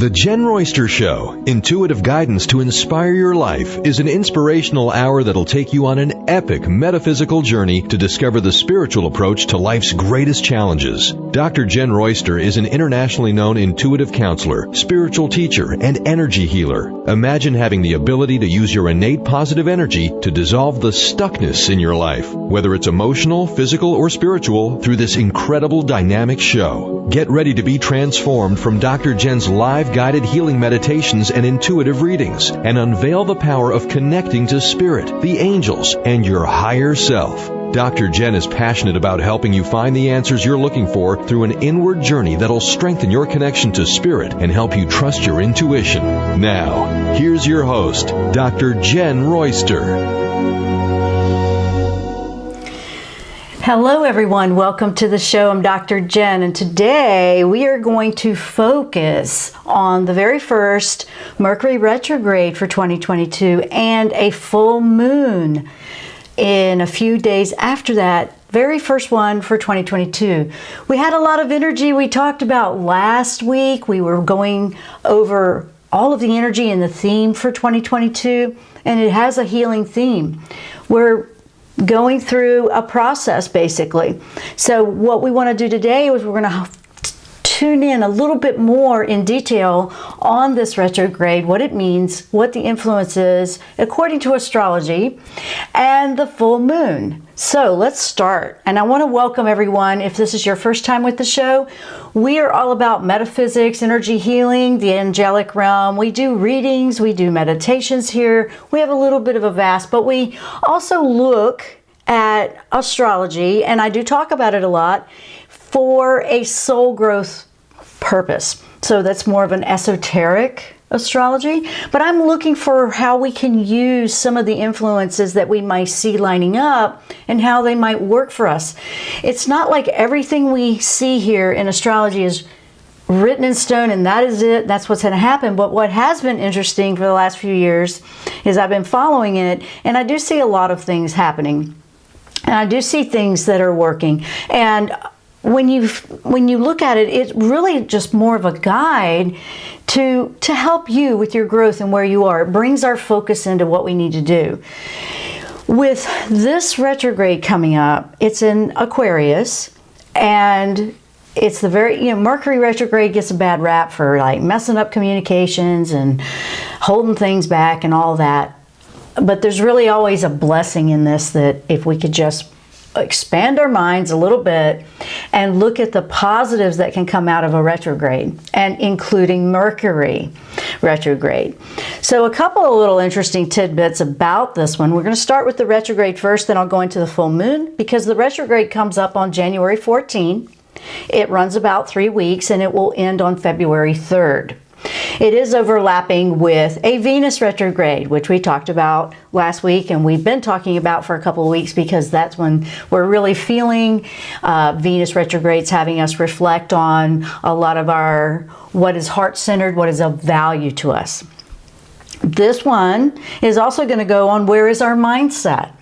The Jenn Royster Show, intuitive guidance to inspire your life, is an inspirational hour that'll take you on an epic metaphysical journey to discover the spiritual approach to life's greatest challenges. Dr. Jenn Royster is an internationally known intuitive counselor, spiritual teacher, and energy healer. Imagine having the ability to use your innate positive energy to dissolve the stuckness in your life, whether it's emotional, physical, or spiritual, through this incredible dynamic show. Get ready to be transformed from Dr. Jenn's live guided healing meditations and intuitive readings, and unveil the power of connecting to spirit, the angels, and your higher self. Dr. Jenn is passionate about helping you find the answers you're looking for through an inward journey that'll strengthen your connection to spirit and help you trust your intuition. Now, here's your host, Dr. Jenn Royster. Hello everyone, welcome to the show. I'm Dr. Jenn, and today we are going to focus on the very first Mercury Retrograde for 2022 and a full moon in a few days after that, very first one for 2022. We had a lot of energy we talked about last week. We were going over all of the energy and the theme for 2022, and it has a healing theme. We're going through a process basically. So what we want to do today is we're going to tune in a little bit more in detail on this retrograde, what it means, what the influence is according to astrology, and the full moon. So let's start. And I want to welcome everyone. If this is your first time with the show, we are all about metaphysics, energy healing, the angelic realm. We do readings, we do meditations here. We have a little bit of a vast, but we also look at astrology, and I do talk about it a lot, for a soul growth purpose. So that's more of an esoteric astrology, but I'm looking for how we can use some of the influences that we might see lining up and how they might work for us. It's not like everything we see here in astrology is written in stone and that is it, that's what's going to happen. But what has been interesting for the last few years is I've been following it, and I do see a lot of things happening, and I do see things that are working. And when you look at it, it's really just more of a guide to help you with your growth and where you are. It brings our focus into what we need to do. With this retrograde coming up, it's in Aquarius, and it's the very, Mercury retrograde gets a bad rap for like messing up communications and holding things back and all that. But there's really always a blessing in this, that if we could just expand our minds a little bit and look at the positives that can come out of a retrograde, and including Mercury retrograde. So a couple of little interesting tidbits about this one. We're going to start with the retrograde first, then I'll go into the full moon, because the retrograde comes up on January 14. It runs about 3 weeks, and it will end on February 3rd. It is overlapping with a Venus retrograde, which we talked about last week, and we've been talking about for a couple of weeks, because that's when we're really feeling Venus retrogrades having us reflect on a lot of our, what is heart-centered, what is of value to us. This one is also going to go on where is our mindset.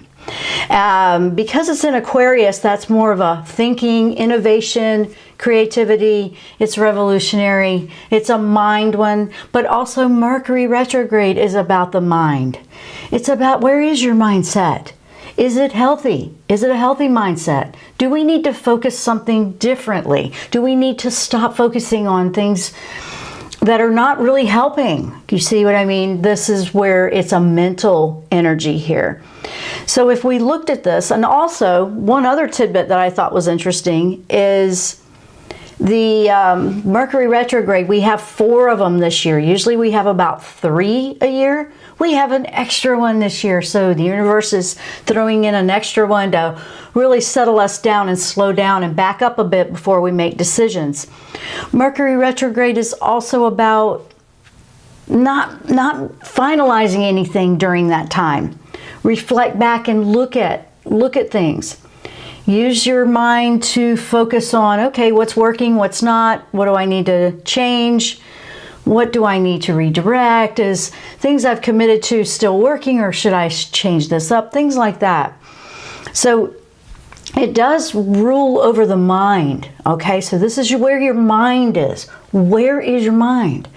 Because it's in Aquarius, that's more of a thinking, innovation, creativity. It's revolutionary. It's a mind one, but also Mercury retrograde is about the mind. It's about, where is your mindset? Is it healthy? Is it a healthy mindset? Do we need to focus something differently? Do we need to stop focusing on things that are not really helping? You see what I mean? This is where it's a mental energy here. So if we looked at this, and also one other tidbit that I thought was interesting is the Mercury retrograde. We have 4 of them this year. Usually we have about 3 a year. We have an extra one this year. So the universe is throwing in an extra one to really settle us down and slow down and back up a bit before we make decisions. Mercury retrograde is also about not finalizing anything during that time. Reflect back and look at things. Use your mind to focus on, okay, what's working, what's not, what do I need to change, what do I need to redirect, is things I've committed to still working, or should I change this up, things like that. So it does rule over the mind, okay? So this is where your mind is. Where is your mind?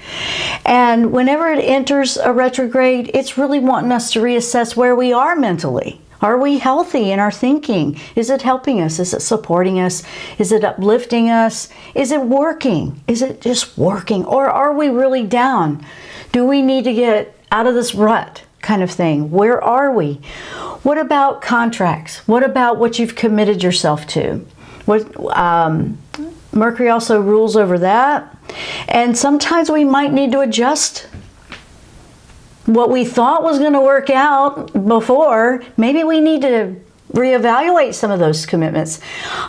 And whenever it enters a retrograde, it's really wanting us to reassess where we are mentally. Are we healthy in our thinking? Is it helping us? Is it supporting us? Is it uplifting us? Is it working? Is it just working? Or are we really down? Do we need to get out of this rut kind of thing? Where are we? What about contracts? What about what you've committed yourself to? Mercury also rules over that. And sometimes we might need to adjust what we thought was going to work out before. Maybe we need to reevaluate some of those commitments.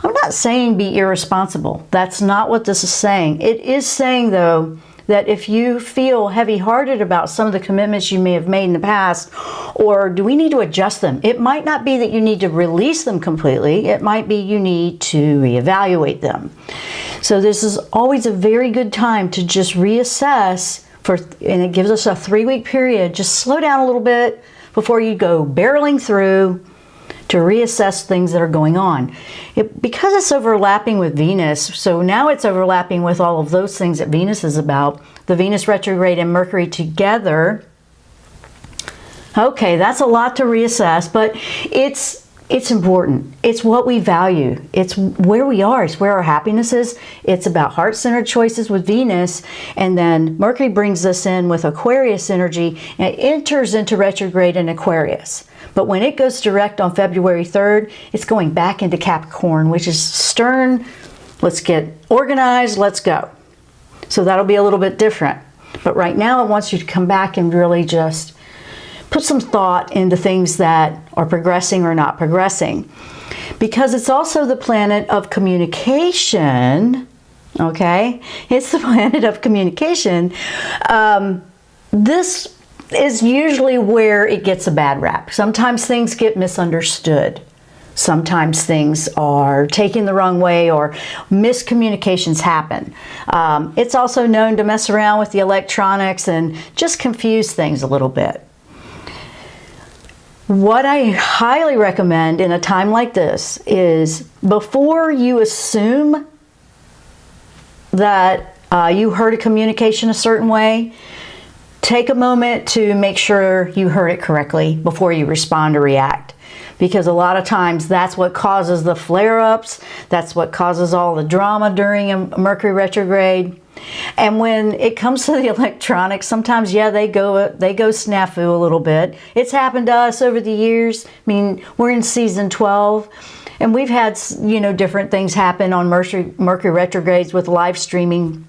I'm not saying be irresponsible. That's not what this is saying. It is saying, though, that if you feel heavy-hearted about some of the commitments you may have made in the past, or do we need to adjust them? It might not be that you need to release them completely. It might be you need to reevaluate them. So this is always a very good time to just reassess, and it gives us a 3-week period. Just slow down a little bit before you go barreling through to reassess things that are going on. Because it's overlapping with Venus, so now it's overlapping with all of those things that Venus is about, the Venus retrograde and Mercury together. Okay, that's a lot to reassess, but it's important. It's what we value. It's where we are. It's where our happiness is. It's about heart-centered choices with Venus. And then Mercury brings us in with Aquarius energy and it enters into retrograde in Aquarius. But when it goes direct on February 3rd, it's going back into Capricorn, which is stern. Let's get organized. Let's go. So that'll be a little bit different. But right now it wants you to come back and really just put some thought into things that are progressing or not progressing. Because it's also the planet of communication, okay? It's the planet of communication. This is usually where it gets a bad rap. Sometimes things get misunderstood. Sometimes things are taken the wrong way or miscommunications happen. It's also known to mess around with the electronics and just confuse things a little bit. What I highly recommend in a time like this is before you assume that you heard a communication a certain way, take a moment to make sure you heard it correctly before you respond or react. Because a lot of times that's what causes the flare-ups, that's what causes all the drama during a Mercury retrograde. And when it comes to the electronics, sometimes, yeah, they go snafu a little bit. It's happened to us over the years. I mean, we're in season 12, and we've had, different things happen on Mercury retrogrades with live streaming.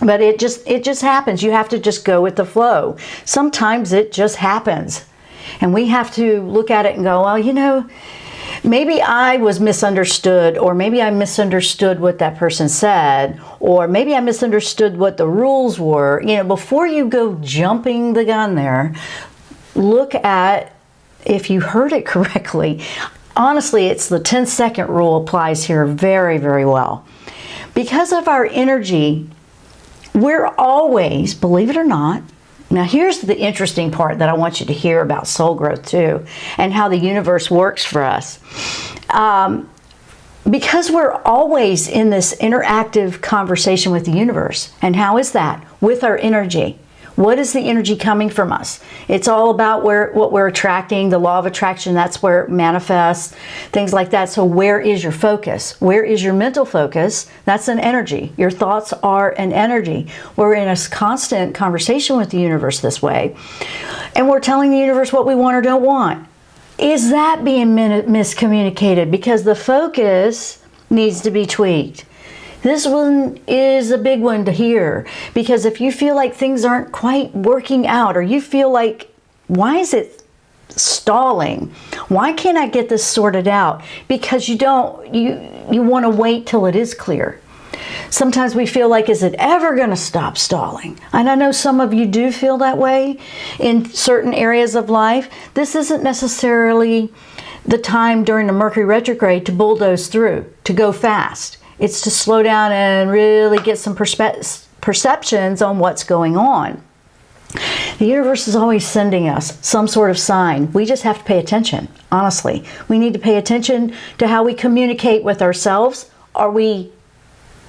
But it just happens. You have to just go with the flow. Sometimes it just happens. And we have to look at it and go, well, maybe I was misunderstood, or maybe I misunderstood what that person said, or maybe I misunderstood what the rules were. Before you go jumping the gun there, look at if you heard it correctly. Honestly, it's the 10-second rule applies here very, very well. Because of our energy, we're always, believe it or not, now here's the interesting part that I want you to hear about soul growth too, and how the universe works for us. Because we're always in this interactive conversation with the universe. And how is that? With our energy. What is the energy coming from us? It's all about what we're attracting, the law of attraction, that's where it manifests, things like that. So where is your focus? Where is your mental focus? That's an energy. Your thoughts are an energy. We're in a constant conversation with the universe this way. And we're telling the universe what we want or don't want. Is that being miscommunicated? Because the focus needs to be tweaked. This one is a big one to hear, because if you feel like things aren't quite working out, or you feel like, why is it stalling? Why can't I get this sorted out? Because you want to wait till it is clear. Sometimes we feel like, is it ever going to stop stalling? And I know some of you do feel that way in certain areas of life. This isn't necessarily the time during the Mercury retrograde to bulldoze through, to go fast. It's to slow down and really get some perceptions on what's going on. The universe is always sending us some sort of sign. We just have to pay attention, honestly. We need to pay attention to how we communicate with ourselves. Are we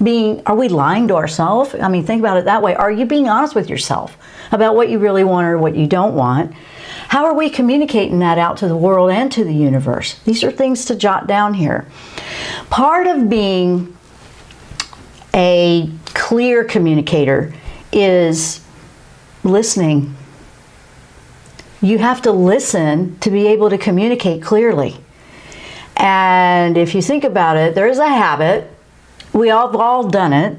Are we lying to ourselves? I mean, think about it that way. Are you being honest with yourself about what you really want or what you don't want? How are we communicating that out to the world and to the universe? These are things to jot down here. Part of being a clear communicator is listening. You have to listen to be able to communicate clearly. And if you think about it, there is a habit. We have all done it.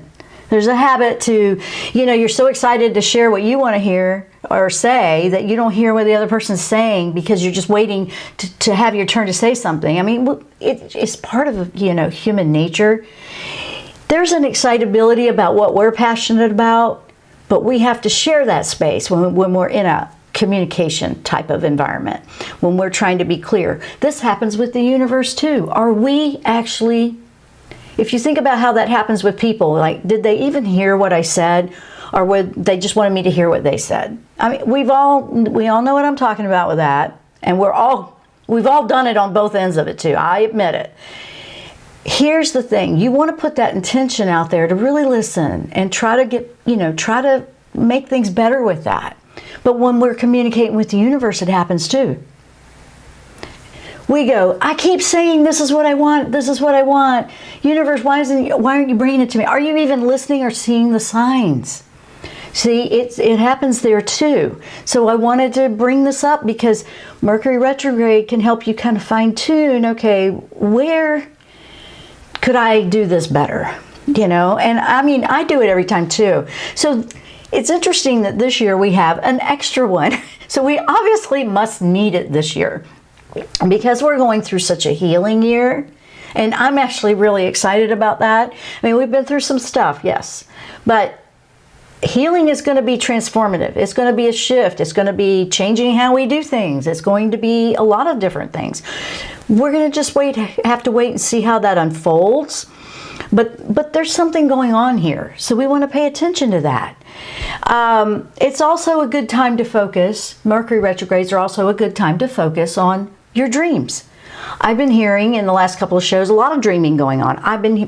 There's a habit to, you're so excited to share what you want to hear or say that you don't hear what the other person's saying because you're just waiting to have your turn to say something. I mean, it's part of, human nature. There's an excitability about what we're passionate about, but we have to share that space when we're in a communication type of environment, when we're trying to be clear. This happens with the universe too. Are we actually, if you think about how that happens with people, like, did they even hear what I said, or would they just wanted me to hear what they said? I mean, we all know what I'm talking about with that, and we've all done it on both ends of it too. I admit it. Here's the thing: you want to put that intention out there to really listen and try to make things better with that. But when we're communicating with the universe, it happens too. We go, I keep saying this is what I want, this is what I want. Universe, why aren't you bringing it to me? Are you even listening or seeing the signs? See, it happens there too. So I wanted to bring this up because Mercury Retrograde can help you kind of fine tune, okay, where could I do this better? And I mean, I do it every time too. So it's interesting that this year we have an extra one. So we obviously must need it this year because we're going through such a healing year. And I'm actually really excited about that. I mean, we've been through some stuff, yes. But healing is going to be transformative. It's going to be a shift. It's going to be changing how we do things. It's going to be a lot of different things. We're going to just have to wait and see how that unfolds. But there's something going on here. So we want to pay attention to that. It's also a good time to focus. Mercury retrogrades are also a good time to focus on your dreams. I've been hearing in the last couple of shows a lot of dreaming going on.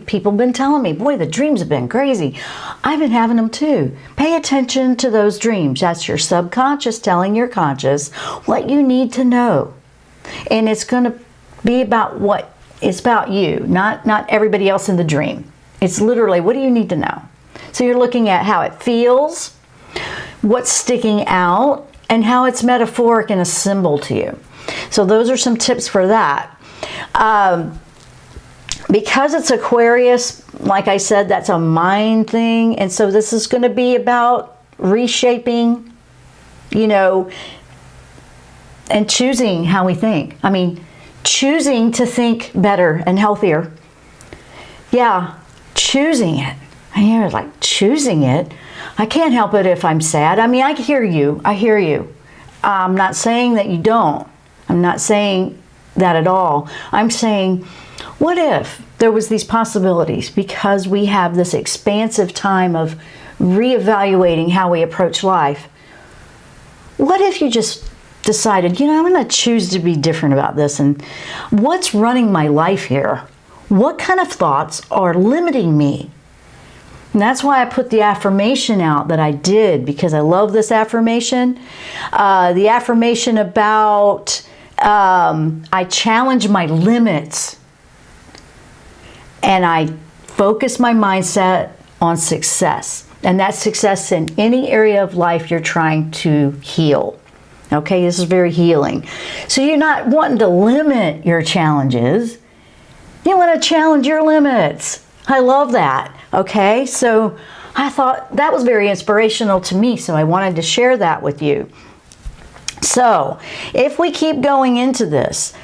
People have been telling me, boy, the dreams have been crazy. I've been having them too. Pay attention to those dreams. That's your subconscious telling your conscious what you need to know. And it's going to be about it's about you, not everybody else in the dream. It's literally, what do you need to know? So you're looking at how it feels, what's sticking out, and how it's metaphoric and a symbol to you. So those are some tips for that. Because it's Aquarius, like I said, that's a mind thing. And so this is going to be about reshaping, and choosing how we think. I mean, choosing to think better and healthier. Yeah, choosing it. And you're like, choosing it? I can't help it if I'm sad. I mean, I hear you. I'm not saying that you don't. I'm not saying that at all. I'm saying, what if there was these possibilities because we have this expansive time of reevaluating how we approach life? What if you just decided, I'm going to choose to be different about this, and what's running my life here? What kind of thoughts are limiting me? And that's why I put the affirmation out that I did, because I love this affirmation. The affirmation about I challenge my limits and I focus my mindset on success. And that's success in any area of life you're trying to heal. Okay, this is very healing. So you're not wanting to limit your challenges. You want to challenge your limits. I love that. Okay, so I thought that was very inspirational to me, so I wanted to share that with you. So if we keep going into this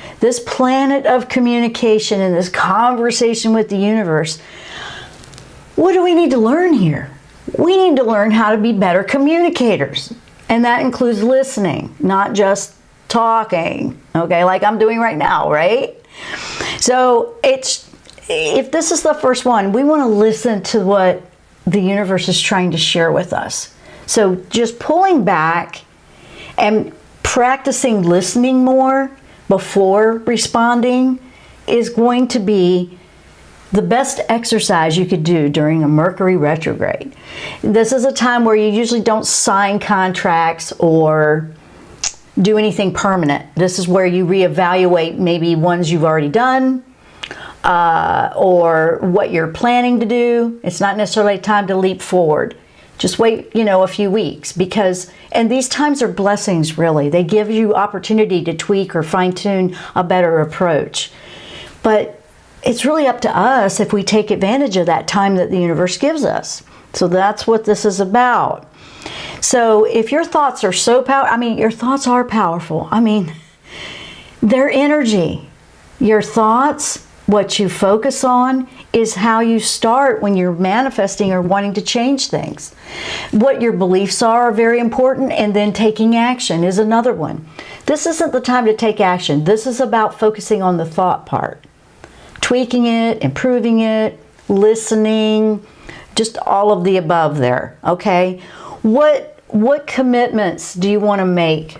planet of communication and this conversation with the universe, what do we need to learn here? We need to learn how to be better communicators. And that includes listening, not just talking, okay, like I'm doing right now, right? So if this is the first one, we want to listen to what the universe is trying to share with us. So just pulling back and practicing listening more before responding is going to be the best exercise you could do during a Mercury retrograde. This is a time where you usually don't sign contracts or do anything permanent. This is where you reevaluate maybe ones you've already done, or what you're planning to do. It's not necessarily time to leap forward. Just wait, a few weeks, and these times are blessings, really. They give you opportunity to tweak or fine-tune a better approach. But it's really up to us if we take advantage of that time that the universe gives us. So that's what this is about. So if your thoughts are so powerful, your thoughts are powerful. They're energy. Your thoughts, what you focus on, is how you start when you're manifesting or wanting to change things. What your beliefs are very important, and then taking action is another one. This isn't the time to take action. This is about focusing on the thought part. Tweaking it, improving it, listening, just all of the above there, okay? What commitments do you want to make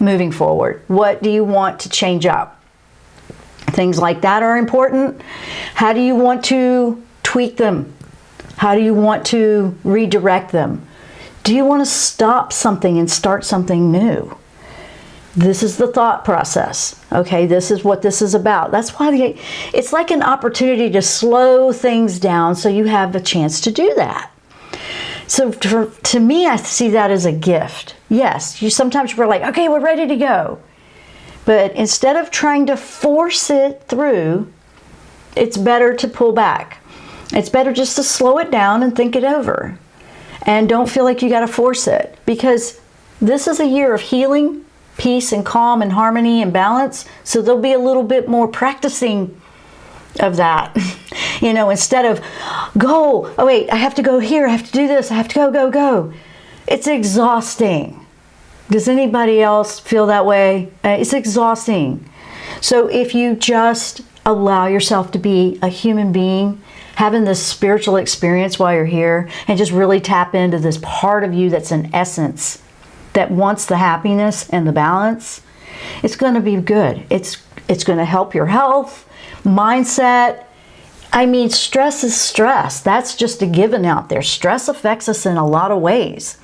moving forward? What do you want to change up? Things like that are important. How do you want to tweak them? How do you want to redirect them? Do you want to stop something and start something new? This is the thought process, okay? This is what this is about. That's why it's like an opportunity to slow things down so you have a chance to do that. So to me, I see that as a gift. Yes, sometimes we're like, okay, we're ready to go. But instead of trying to force it through, it's better to pull back. It's better just to slow it down and think it over. And don't feel like you got to force it, because this is a year of healing, peace and calm and harmony and balance. So there'll be a little bit more practicing of that. Instead of go, oh wait, I have to go here, I have to do this, I have to go. It's exhausting. Does anybody else feel that way? It's exhausting. So if you just allow yourself to be a human being, having this spiritual experience while you're here, and just really tap into this part of you that's an essence, that wants the happiness and the balance, it's going to be good. It's going to help your health, mindset. Stress is stress. That's just a given out there. Stress affects us in a lot of ways.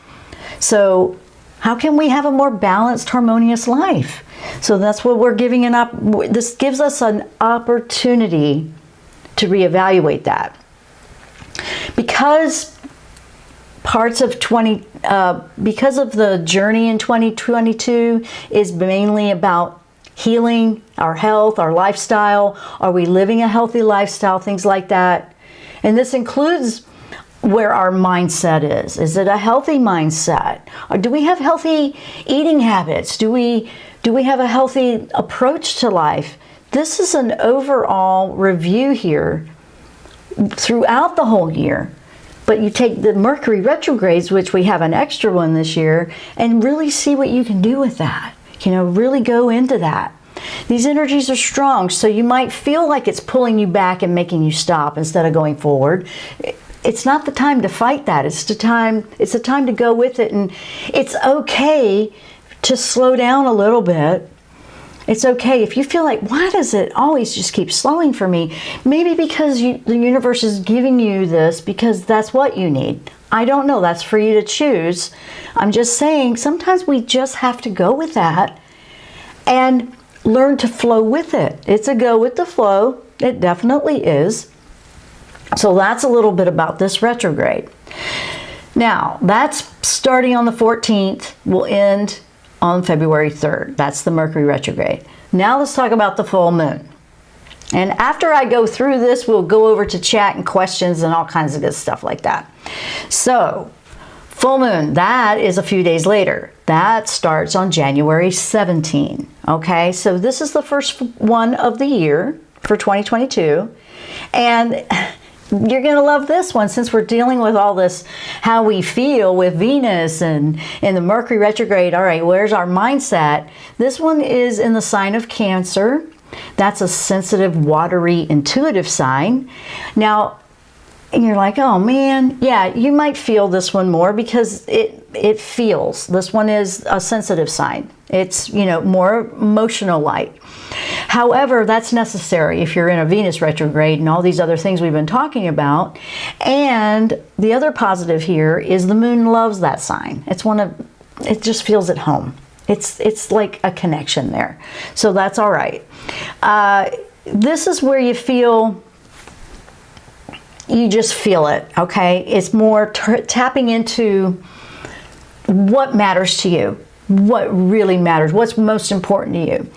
So how can we have a more balanced, harmonious life? So that's what we're giving this gives us an opportunity to reevaluate that. Because parts of because of the journey in 2022 is mainly about healing our health, our lifestyle. Are we living a healthy lifestyle? Things like that. And this includes where our mindset is. Is it a healthy mindset? Or do we have healthy eating habits? Do we have a healthy approach to life? This is an overall review here throughout the whole year. But you take the Mercury retrogrades, which we have an extra one this year, and really see what you can do with that. Really go into that. These energies are strong, so you might feel like it's pulling you back and making you stop instead of going forward. It's not the time to fight that. It's the time to go with it, and it's okay to slow down a little bit. It's okay if you feel like, why does it always just keep slowing for me? Maybe because the universe is giving you this because that's what you need. I don't know. That's for you to choose. I'm just saying sometimes we just have to go with that and learn to flow with it. It's a go with the flow. It definitely is. So that's a little bit about this retrograde. Now, that's starting on the 14th, will end on February 3rd. That's the Mercury retrograde. Now let's talk about the full moon. And after I go through this, we'll go over to chat and questions and all kinds of good stuff like that. So, full moon, that is a few days later. That starts on January 17. Okay, so this is the first one of the year for 2022. And you're going to love this one since we're dealing with all this, how we feel with Venus and the Mercury retrograde. All right, where's our mindset? This one is in the sign of Cancer. That's a sensitive, watery, intuitive sign. Now, and you're like, oh man, yeah, you might feel this one more because it feels. This one is a sensitive sign. It's, more emotional light. However, that's necessary if you're in a Venus retrograde and all these other things we've been talking about. And the other positive here is the moon loves that sign. It just feels at home. It's like a connection there. So that's all right. This is where you just feel it, okay? It's more tapping into what matters to you, what really matters, what's most important to you.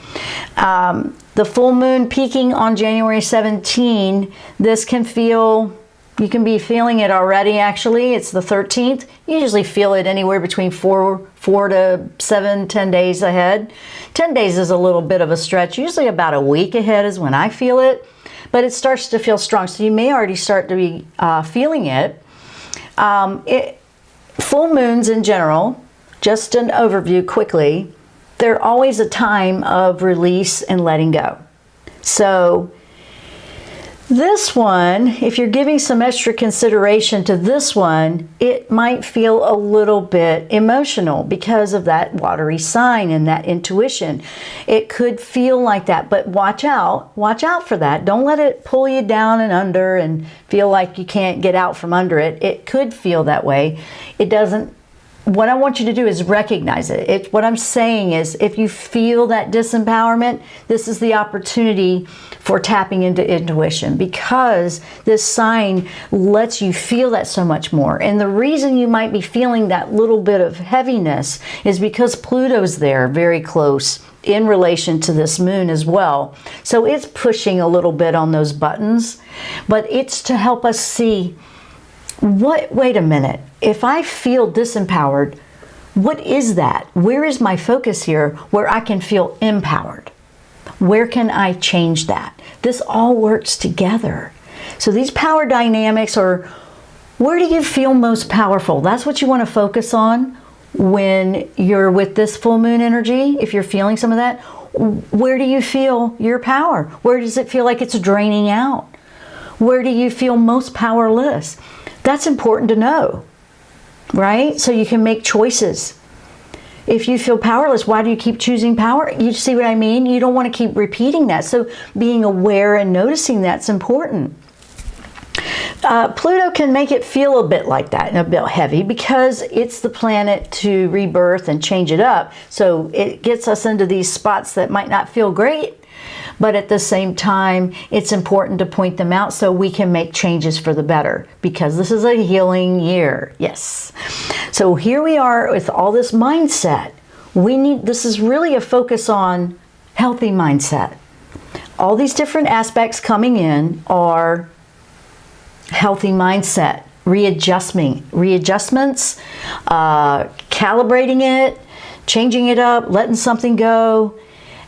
The full moon peaking on January 17, this can feel, you can be feeling it already actually. It's the 13th. You usually feel it anywhere between 4 to 7, 10 days ahead. 10 days is a little bit of a stretch. Usually about a week ahead is when I feel it. But it starts to feel strong, so you may already start to be feeling it. Full moons in general, just an overview quickly, they're always a time of release and letting go. So this one, if you're giving some extra consideration to this one, it might feel a little bit emotional because of that watery sign and that intuition. It could feel like that, but watch out for that. Don't let it pull you down and under and feel like you can't get out from under it. It could feel that way. It doesn't. What I want you to do is recognize it. What I'm saying is, if you feel that disempowerment, this is the opportunity for tapping into intuition, because this sign lets you feel that so much more. And the reason you might be feeling that little bit of heaviness is because Pluto's there very close in relation to this moon as well. So it's pushing a little bit on those buttons, but it's to help us see, wait a minute, if I feel disempowered, what is that? Where is my focus here where I can feel empowered? Where can I change that? This all works together. So these power dynamics are, where do you feel most powerful? That's what you want to focus on when you're with this full moon energy. If you're feeling some of that, where do you feel your power? Where does it feel like it's draining out? Where do you feel most powerless? That's important to know, right? So you can make choices. If you feel powerless, why do you keep choosing power? You see what I mean? You don't want to keep repeating that. So being aware and noticing that's important. Pluto can make it feel a bit like that and a bit heavy because it's the planet to rebirth and change it up. So it gets us into these spots that might not feel great, but at the same time, it's important to point them out so we can make changes for the better, because this is a healing year. Yes. So here we are with all this mindset. This is really a focus on healthy mindset. All these different aspects coming in are healthy mindset, readjustments, calibrating it, changing it up, letting something go.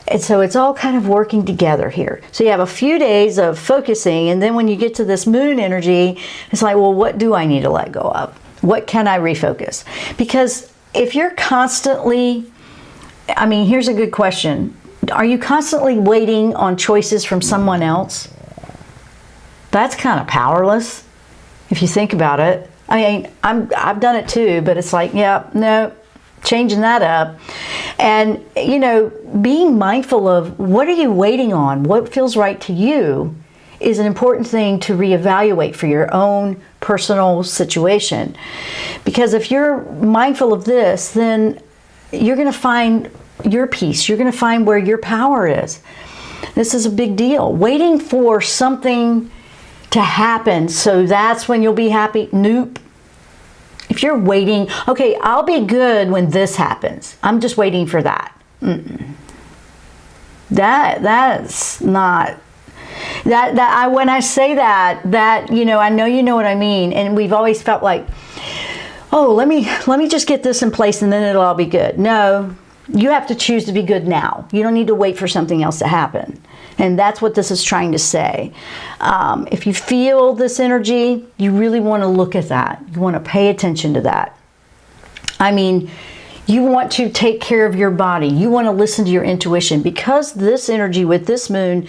And so it's all kind of working together here. So you have a few days of focusing, and then when you get to this moon energy, it's like, well, what do I need to let go of? What can I refocus? Because if you're constantly, here's a good question. Are you constantly waiting on choices from someone else? That's kind of powerless, if you think about it. I've done it too, but it's like, yeah, no, changing that up. And, being mindful of what are you waiting on? What feels right to you is an important thing to reevaluate for your own personal situation. Because if you're mindful of this, then you're going to find your peace. You're going to find where your power is. This is a big deal. Waiting for something to happen, so that's when you'll be happy. Nope. If you're waiting, okay, I'll be good when this happens. I'm just waiting for that. That's not that. When I say that I know you know what I mean. And we've always felt like, oh, let me just get this in place and then it'll all be good. No, you have to choose to be good now. You don't need to wait for something else to happen. And that's what this is trying to say. If you feel this energy, you really want to look at that. You want to pay attention to that. You want to take care of your body. You want to listen to your intuition, because this energy with this moon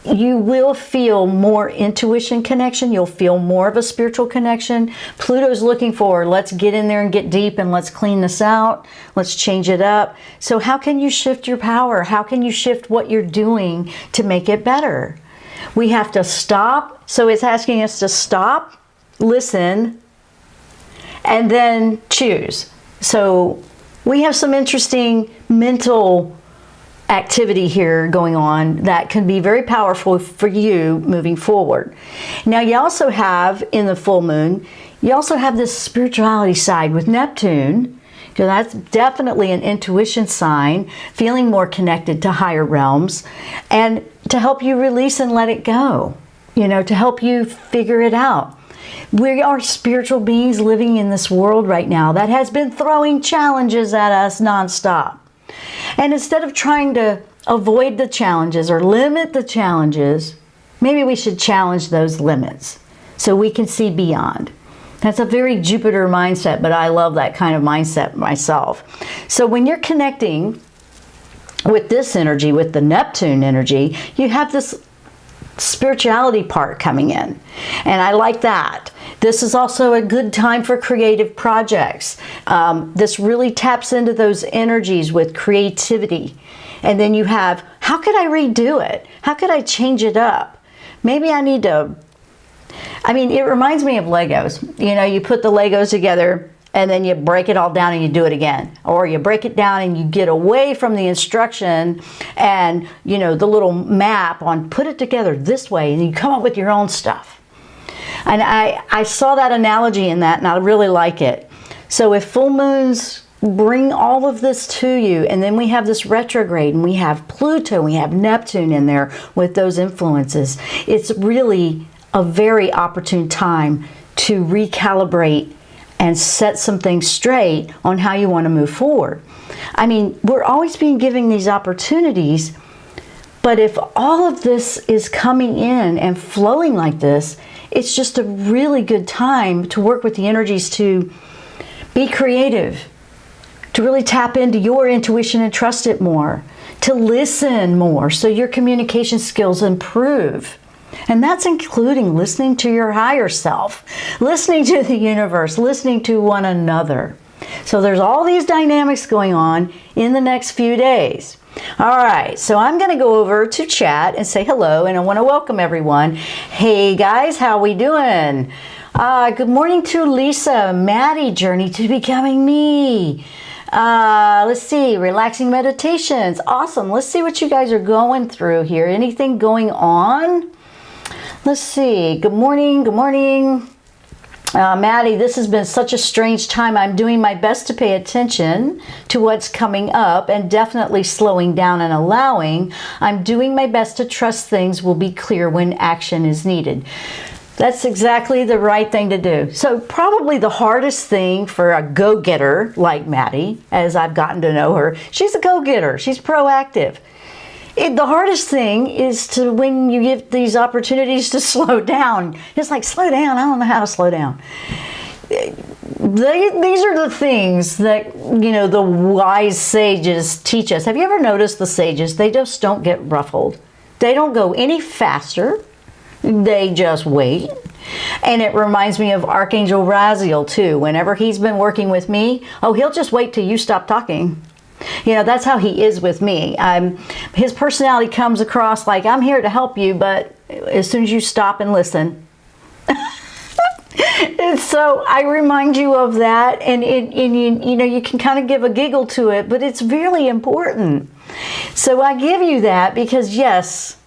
you will feel more intuition connection. You'll feel more of a spiritual connection. Pluto's looking for, let's get in there and get deep and let's clean this out. Let's change it up. So how can you shift your power? How can you shift what you're doing to make it better? We have to stop. So it's asking us to stop, listen, and then choose. So we have some interesting mental activity here going on that can be very powerful for you moving forward. Now you also have, in the full moon, you also have this spirituality side with Neptune, because that's definitely an intuition sign, feeling more connected to higher realms, and to help you release and let it go, you know, to help you figure it out. We are spiritual beings living in this world right now that has been throwing challenges at us nonstop. And instead of trying to avoid the challenges or limit the challenges, maybe we should challenge those limits so we can see beyond. That's a very Jupiter mindset, but I love that kind of mindset myself. So when you're connecting with this energy, with the Neptune energy, you have this spirituality part coming in. And I like that. This is also a good time for creative projects. This really taps into those energies with creativity. And then you have, how could I redo it? How could I change it up? Maybe I need to, I mean, it reminds me of Legos. You know, you put the Legos together and then you break it all down and you do it again. Or you break it down and you get away from the instruction and, you know, the little map on put it together this way, and you come up with your own stuff. And I saw that analogy in that, and I really like it. So if full moons bring all of this to you, and then we have this retrograde, and we have Pluto, we have Neptune in there with those influences, it's really a very opportune time to recalibrate and set some things straight on how you want to move forward. I mean, we're always being given these opportunities, but if all of this is coming in and flowing like this, it's just a really good time to work with the energies to be creative, to really tap into your intuition and trust it more, to listen more so your communication skills improve. And that's including listening to your higher self, listening to the universe, listening to one another. So there's all these dynamics going on in the next few days. All right, so I'm going to go over to chat and say hello, and I want to welcome everyone. Hey guys, how we doing? Good morning to Lisa, Maddie, Journey to Becoming Me. Let's see, relaxing meditations. Awesome. Let's see what you guys are going through here. Anything going on? Let's see. Good morning. Good morning. Maddie, this has been such a strange time. I'm doing my best to pay attention to what's coming up and definitely slowing down and allowing. I'm doing my best to trust things will be clear when action is needed. That's exactly the right thing to do. So probably the hardest thing for a go-getter like Maddie, as I've gotten to know her, she's a go-getter. She's proactive. The hardest thing is to, when you get these opportunities to slow down, it's like, slow down, I don't know how to slow down. These are the things that, you know, the wise sages teach us. Have you ever noticed the sages? They just don't get ruffled. They don't go any faster. They just wait. And it reminds me of Archangel Raphael too. Whenever he's been working with me, oh, he'll just wait till you stop talking. You know, that's how he is with me. His personality comes across like, I'm here to help you, but as soon as you stop and listen. And so I remind you of that, and you know, you can kind of give a giggle to it, but it's really important. So I give you that because, yes,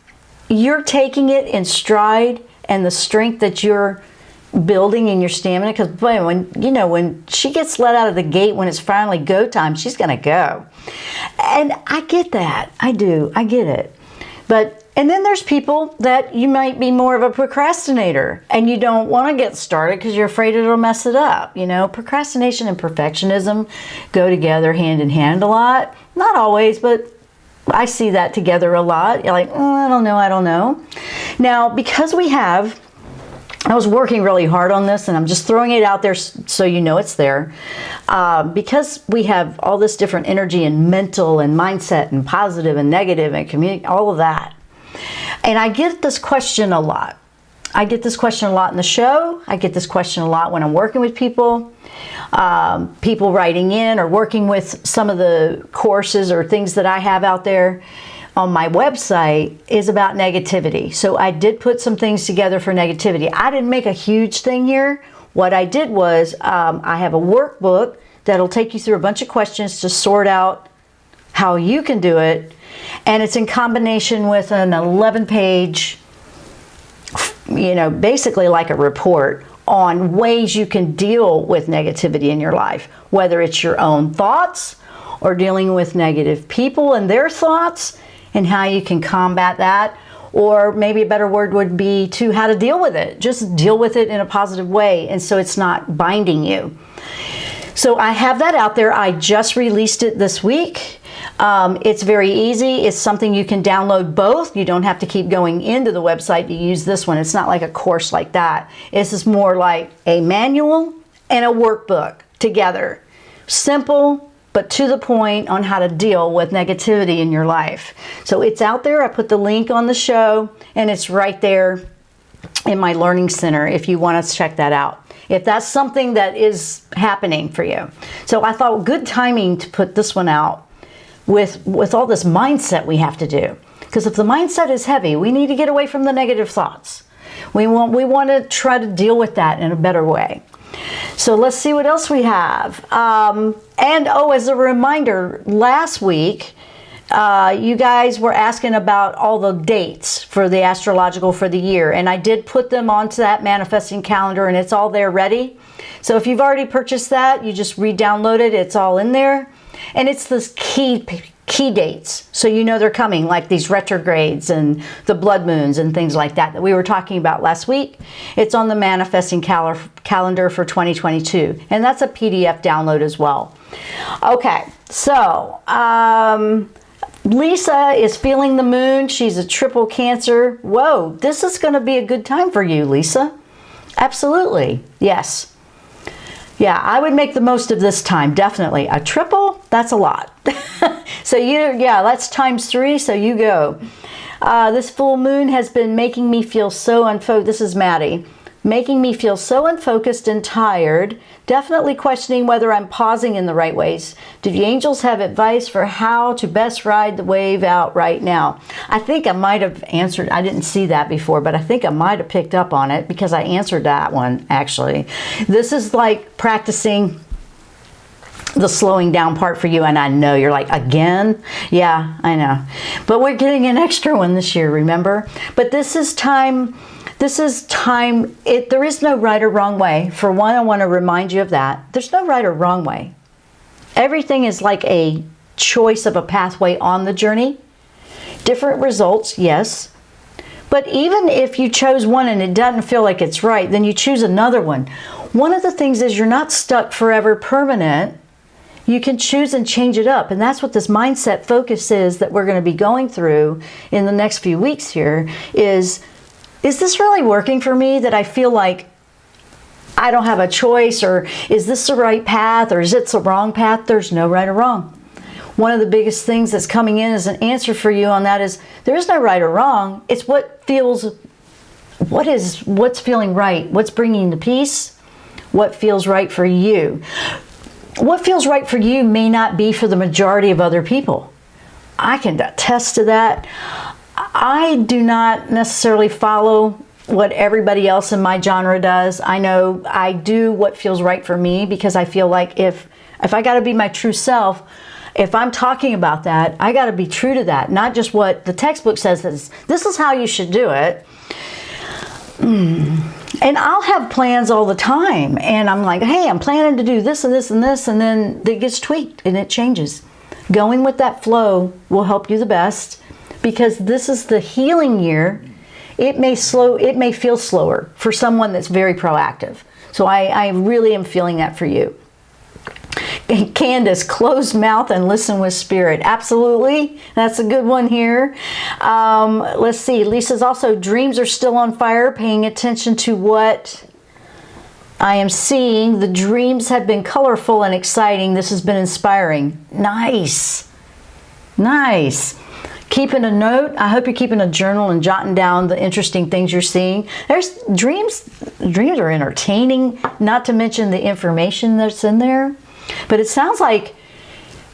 you're taking it in stride, and the strength that you're building in your stamina, because boy, when she gets let out of the gate, when it's finally go time, she's gonna go. And I get that. I do. I get it. And then there's people that you might be more of a procrastinator and you don't want to get started because you're afraid it'll mess it up. You know, procrastination and perfectionism go together hand in hand a lot. Not always, but I see that together a lot. You're like, oh, I don't know. Now, because I was working really hard on this, and I'm just throwing it out there so you know it's there. Because we have all this different energy and mental and mindset and positive and negative and all of that. And I get this question a lot. I get this question a lot in the show. I get this question a lot when I'm working with people. People writing in or working with some of the courses or things that I have out there on my website is about negativity. So I did put some things together for negativity. I didn't make a huge thing here. What I did was I have a workbook that'll take you through a bunch of questions to sort out how you can do it. And it's in combination with an 11-page, basically like a report on ways you can deal with negativity in your life, whether it's your own thoughts or dealing with negative people and their thoughts and how you can combat that. Or maybe a better word would be to how to deal with it. Just deal with it in a positive way, and so it's not binding you. So I have that out there. I just released it this week. It's very easy. It's something you can download both. You don't have to keep going into the website to use this one. It's not like a course like that. This is more like a manual and a workbook together. Simple, but to the point on how to deal with negativity in your life. So it's out there. I put the link on the show, and it's right there in my learning center if you want to check that out, if that's something that is happening for you. So I thought good timing to put this one out with all this mindset we have to do. Because if the mindset is heavy, we need to get away from the negative thoughts. We want to try to deal with that in a better way. So let's see what else we have. As a reminder, last week, you guys were asking about all the dates for the astrological for the year. And I did put them onto that manifesting calendar, and it's all there ready. So if you've already purchased that, you just re-download it. It's all in there. And it's this key dates, so you know they're coming, like these retrogrades and the blood moons and things like that we were talking about last week. It's on the manifesting calendar for 2022, and that's a PDF download as well. Okay, so Lisa is feeling the moon. She's a triple Cancer. Whoa, this is going to be a good time for you, Lisa. Absolutely, yes. Yeah, I would make the most of this time, definitely. A triple, that's a lot. So that's times 3, so you go. This full moon has been making me feel so unfocused. This is Maddie. Making me feel so unfocused and tired. Definitely questioning whether I'm pausing in the right ways. Do the angels have advice for how to best ride the wave out right now? I think I might have answered. I didn't see that before, but I think I might have picked up on it because I answered that one, actually. This is like practicing the slowing down part for you, and I know you're like, again? Yeah, I know. But we're getting an extra one this year, remember? But this is time. There is no right or wrong way. For one, I want to remind you of that. There's no right or wrong way. Everything is like a choice of a pathway on the journey. Different results, yes. But even if you chose one and it doesn't feel like it's right, then you choose another one. One of the things is you're not stuck forever permanent. You can choose and change it up. And that's what this mindset focus is that we're going to be going through in the next few weeks here is this really working for me, that I feel like I don't have a choice, or is this the right path, or is it the wrong path? There's no right or wrong. One of the biggest things that's coming in as an answer for you on that is there is no right or wrong. It's what's feeling right, what's bringing the peace, what feels right for you. What feels right for you may not be for the majority of other people. I can attest to that. I do not necessarily follow what everybody else in my genre does. I know I do what feels right for me because I feel like if I got to be my true self, if I'm talking about that, I got to be true to that, not just what the textbook says. This is how you should do it. And I'll have plans all the time, and I'm like, hey, I'm planning to do this and this and this, and then it gets tweaked and it changes. Going with that flow will help you the best, because this is the healing year. It may feel slower for someone that's very proactive. So I really am feeling that for you. Candace, close mouth and listen with spirit. Absolutely. That's a good one here. Let's see. Lisa's also, dreams are still on fire, paying attention to what I am seeing. The dreams have been colorful and exciting. This has been inspiring. Nice. Nice. keeping a note. I hope you're keeping a journal and jotting down the interesting things you're seeing. There's dreams are entertaining, not to mention the information that's in there. But it sounds like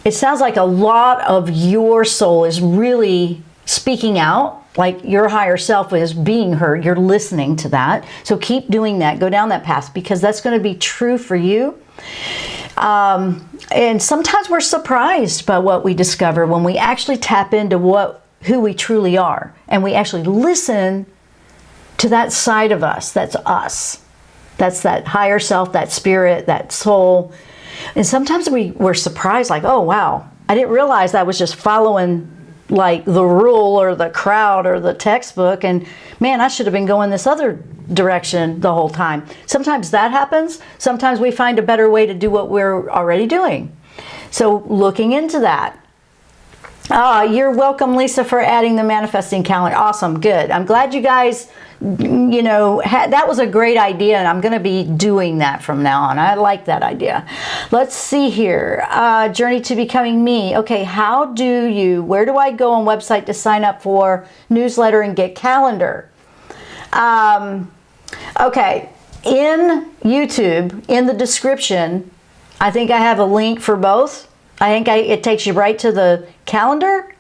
a lot of your soul is really speaking out, like your higher self is being heard. You're listening to that. So keep doing that. Go down that path, because that's going to be true for you. And sometimes we're surprised by what we discover when we actually tap into who we truly are, and we actually listen to that side of us. That's us. That's that higher self, that spirit, that soul. And sometimes we're surprised, like, oh wow, I didn't realize I was just following like the rule or the crowd or the textbook, and man, I should have been going this other direction the whole time. Sometimes that happens. Sometimes we find a better way to do what we're already doing. So looking into that. You're welcome, Lisa, for adding the manifesting calendar. Awesome, good. I'm glad you guys, that was a great idea, and I'm going to be doing that from now on. I like that idea. Let's see here. Journey to Becoming Me. Okay, where do I go on website to sign up for newsletter and get calendar? Okay, in YouTube, in the description, I think I have a link for both. It takes you right to the calendar.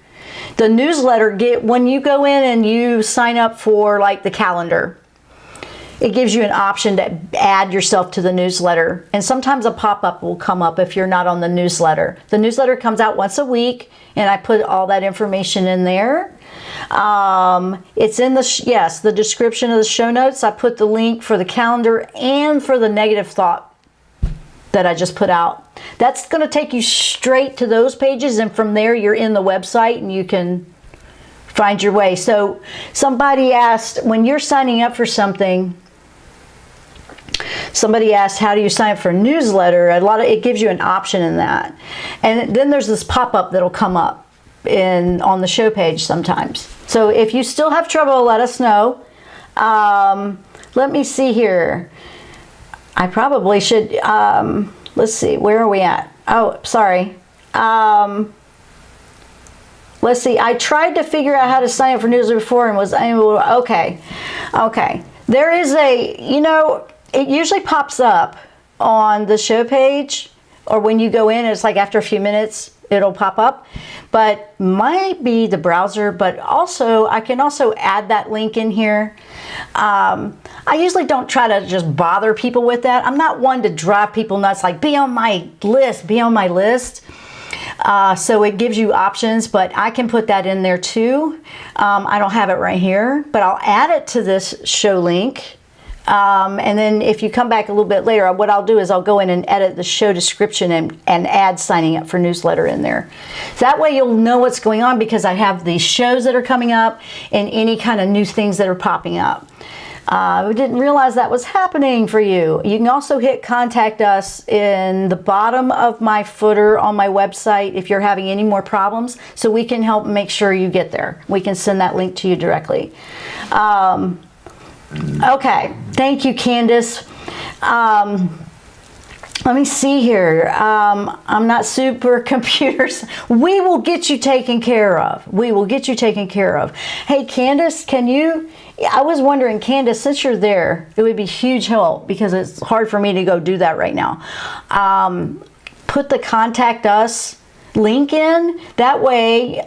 The newsletter, when you go in and you sign up for like the calendar, it gives you an option to add yourself to the newsletter. And sometimes a pop-up will come up if you're not on the newsletter. The newsletter comes out once a week, and I put all that information in there. It's in the description of the show notes. I put the link for the calendar and for the negative thought that I just put out. That's going to take you straight to those pages, and from there you're in the website and you can find your way. So somebody asked, when you're signing up for something, somebody asked, how do you sign up for a newsletter? It gives you an option in that. And then there's this pop-up that'll come up on the show page sometimes. So if you still have trouble, let us know. Let me see here. I probably should, let's see, where are we at? Oh, sorry. Let's see, I tried to figure out how to sign up for newsletter before and was able to, okay. There is it usually pops up on the show page, or when you go in, it's like after a few minutes, it'll pop up. But might be the browser, but also I can also add that link in here. I usually don't try to just bother people with that. I'm not one to drive people nuts, like be on my list. So it gives you options, but I can put that in there too. I don't have it right here, but I'll add it to this show link. And then if you come back a little bit later, what I'll do is I'll go in and edit the show description and add signing up for newsletter in there. So that way you'll know what's going on, because I have these shows that are coming up and any kind of new things that are popping up. We didn't realize that was happening for you. You can also hit contact us in the bottom of my footer on my website if you're having any more problems, so we can help make sure you get there. We can send that link to you directly. Okay, thank you, Candace. Let me see here. I'm not super computers. We will get you taken care of. Hey, Candace, I was wondering, Candace, since you're there, it would be huge help, because it's hard for me to go do that right now. Put the contact us link in. That way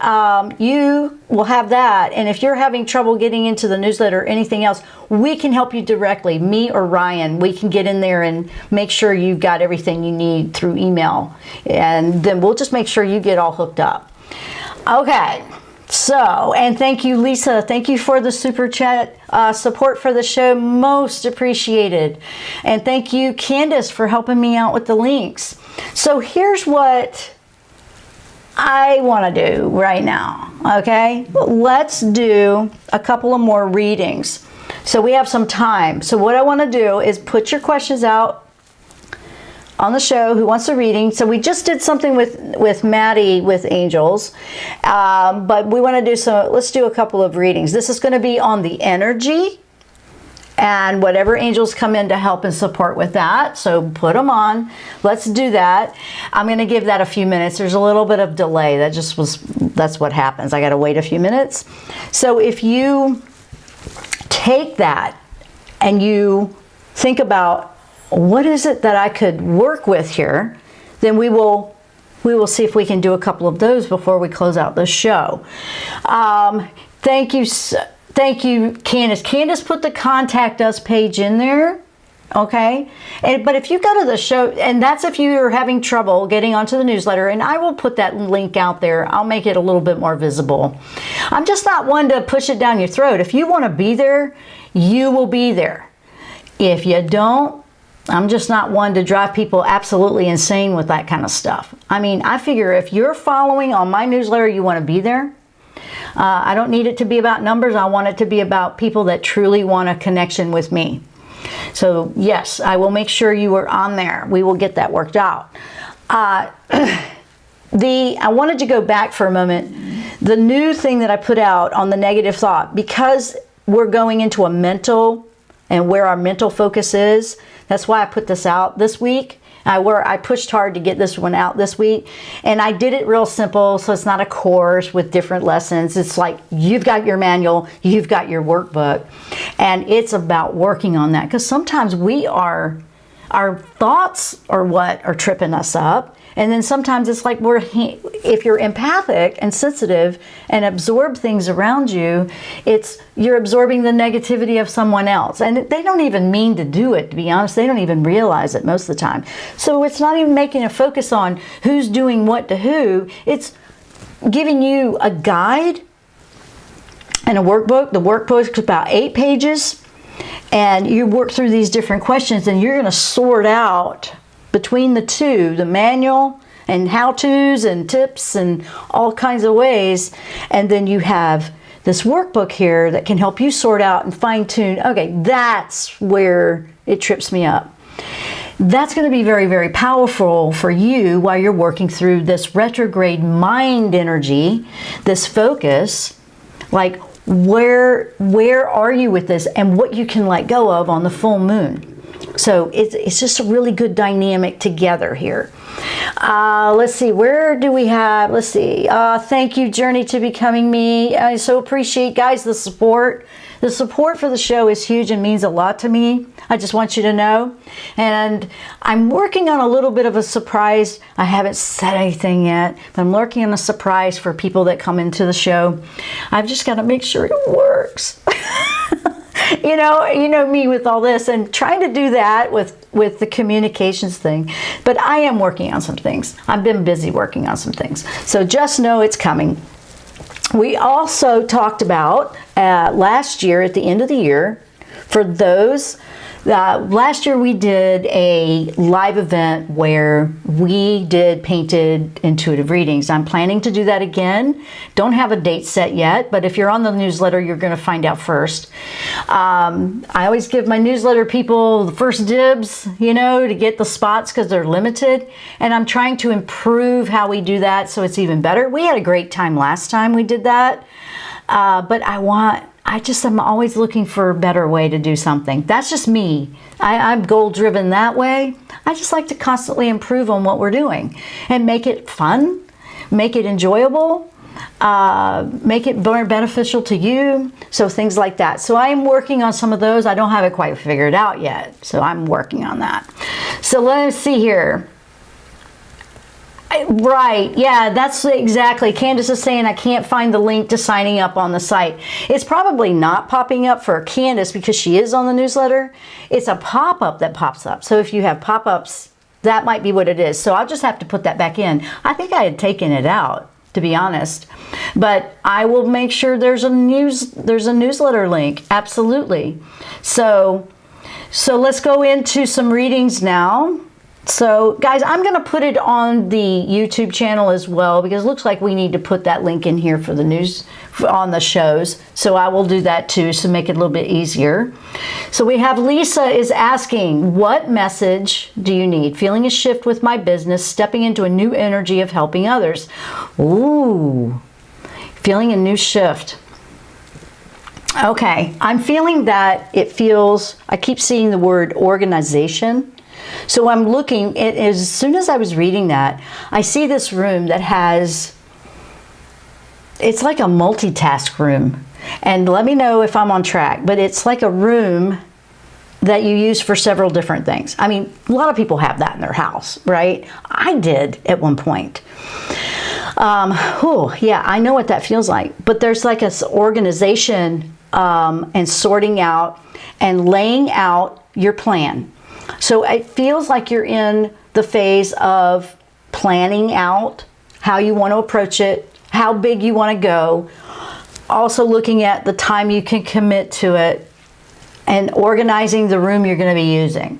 you will have that, and if you're having trouble getting into the newsletter or anything else, we can help you directly. Me or Ryan, we can get in there and make sure you've got everything you need through email, and then we'll just make sure you get all hooked up. Okay, so, and thank you, Lisa. Thank you for the super chat support for the show, most appreciated. And thank you, Candace, for helping me out with the links. So here's what I want to do right now, okay? Let's do a couple of more readings. So we have some time. So what I want to do is put your questions out on the show. Who wants a reading? So we just did something with Maddie with angels, but we want to do let's do a couple of readings. This is going to be on the energy and whatever angels come in to help and support with that. So put them on. Let's do that. I'm going to give that a few minutes. There's a little bit of delay. That's what happens. I got to wait a few minutes. So if you take that and you think about what is it that I could work with here, then we will see if we can do a couple of those before we close out the show. Thank you, Candace. Candace put the contact us page in there, okay? But if you go to the show, and that's if you're having trouble getting onto the newsletter, and I will put that link out there. I'll make it a little bit more visible. I'm just not one to push it down your throat. If you want to be there, you will be there. If you don't, I'm just not one to drive people absolutely insane with that kind of stuff. I mean, I figure if you're following on my newsletter, you want to be there. I don't need it to be about numbers. I want it to be about people that truly want a connection with me. So yes, I will make sure you are on there. We will get that worked out. I wanted to go back for a moment. The new thing that I put out on the negative thought, because we're going into a mental and where our mental focus is, that's why I put this out this week. I pushed hard to get this one out this week, and I did it real simple, so it's not a course with different lessons. It's like you've got your manual, you've got your workbook, and it's about working on that, because sometimes our thoughts are what are tripping us up. And then sometimes it's like if you're empathic and sensitive and absorb things around you, you're absorbing the negativity of someone else. And they don't even mean to do it, to be honest. They don't even realize it most of the time. So it's not even making a focus on who's doing what to who. It's giving you a guide and a workbook. The workbook is about 8 pages. And you work through these different questions, and you're going to sort out between the two, the manual and how-tos and tips and all kinds of ways. And then you have this workbook here that can help you sort out and fine-tune. Okay, that's where it trips me up. That's going to be very, very powerful for you while you're working through this retrograde mind energy, this focus, like where are you with this, and what you can let go of on the full moon. So it's just a really good dynamic together here. Let's see, where do we have, let's see, thank you, Journey to Becoming Me. I so appreciate, guys, the support. The support for the show is huge and means a lot to me. I just want you to know. And I'm working on a little bit of a surprise. I haven't said anything yet, but I'm working on a surprise for people that come into the show. I've just got to make sure it works. You know me with all this, and trying to do that with the communications thing. But I am working on some things. I've been busy working on some things. So just know it's coming. We also talked about last year, at the end of the year, for those, last year we did a live event where we did painted intuitive readings. I'm planning to do that again. Don't have a date set yet, but if you're on the newsletter, you're going to find out first. I always give my newsletter people the first dibs, to get the spots because they're limited. And I'm trying to improve how we do that so it's even better. We had a great time last time we did that. But I'm always looking for a better way to do something. That's just me. I'm goal driven that way. I just like to constantly improve on what we're doing and make it fun, make it enjoyable, make it more beneficial to you. So things like that. So I am working on some of those. I don't have it quite figured out yet. So I'm working on that. So let's see here. Right, yeah, that's exactly. Candace is saying I can't find the link to signing up on the site. It's probably not popping up for Candace because she is on the newsletter. It's a pop-up that pops up. So if you have pop-ups, that might be what it is. So I'll just have to put that back in. I think I had taken it out, to be honest. But I will make sure there's a newsletter link. Absolutely. So let's go into some readings now. So guys, I'm going to put it on the YouTube channel as well, because it looks like we need to put that link in here for the news on the shows. So I will do that too, so make it a little bit easier. So we have Lisa is asking, what message do you need? Feeling a shift with my business, stepping into a new energy of helping others. Ooh, feeling a new shift. Okay, I'm feeling that it feels, I keep seeing the word organization. So I'm looking, as soon as I was reading that, I see this room that has, it's like a multitask room. And let me know if I'm on track, but it's like a room that you use for several different things. I mean, a lot of people have that in their house, right? I did at one point. Yeah, I know what that feels like. But there's like an organization and sorting out and laying out your plan. So it feels like you're in the phase of planning out how you want to approach it, how big you want to go, also looking at the time you can commit to it, and organizing the room you're going to be using.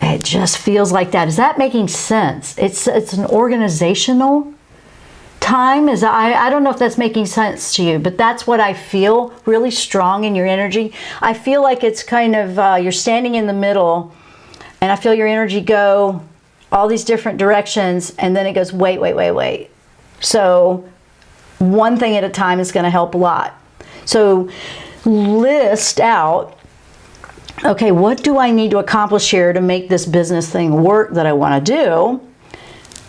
It just feels like that. Is that making sense? It's an organizational time. I don't know if that's making sense to you, but that's what I feel really strong in your energy. I feel like it's kind of, you're standing in the middle, and I feel your energy go all these different directions, and then it goes, wait. So one thing at a time is going to help a lot. So list out, okay, what do I need to accomplish here to make this business thing work that I want to do?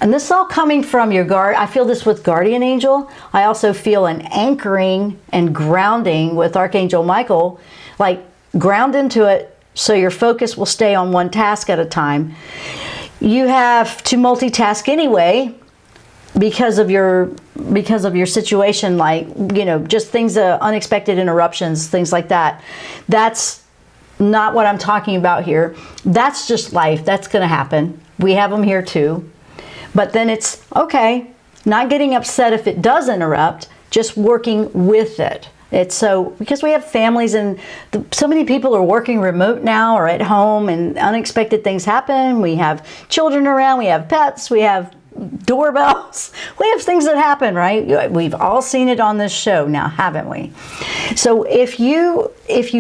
And this is all coming from your guard. I feel this with guardian angel. I also feel an anchoring and grounding with Archangel Michael, like ground into it so your focus will stay on one task at a time. You have to multitask anyway because of your situation, like, you know, just things, unexpected interruptions, things like that. That's not what I'm talking about here. That's just life. That's going to happen. We have them here too. But then it's okay, not getting upset if it does interrupt, just working with it. It's so, because we have families and so many people are working remote now or at home, and unexpected things happen. We have children around, we have pets, we have doorbells, we have things that happen, right? We've all seen it on this show now, haven't we? So if you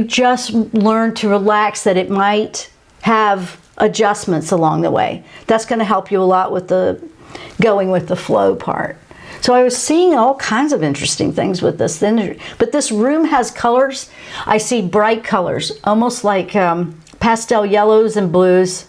just learn to relax, that it might have adjustments along the way, that's going to help you a lot with the going with the flow part. So I was seeing all kinds of interesting things with this. But this room has colors. I see bright colors, almost like pastel yellows and blues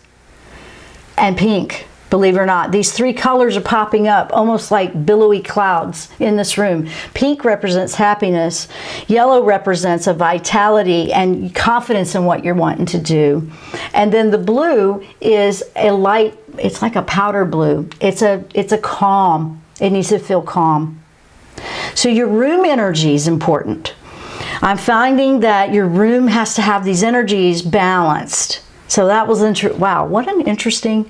and pink. Believe it or not, these three colors are popping up almost like billowy clouds in this room. Pink represents happiness. Yellow represents a vitality and confidence in what you're wanting to do. And then the blue is a light, it's like a powder blue. It's a calm. It needs to feel calm. So your room energy is important. I'm finding that your room has to have these energies balanced. So that was wow, what an interesting.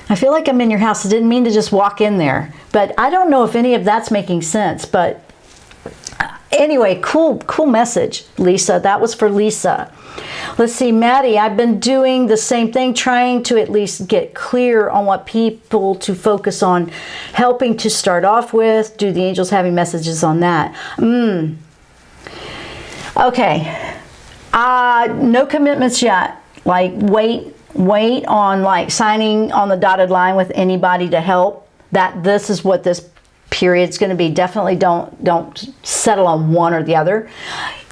I feel like I'm in your house. I didn't mean to just walk in there, but I don't know if any of that's making sense. But anyway, cool message, Lisa. That was for Lisa. Let's see, Maddie, I've been doing the same thing, trying to at least get clear on what people to focus on, helping to start off with. Do the angels having messages on that? Okay. No commitments yet. Like, wait on like signing on the dotted line with anybody to help. That this is what this period's going to be. Definitely don't settle on one or the other.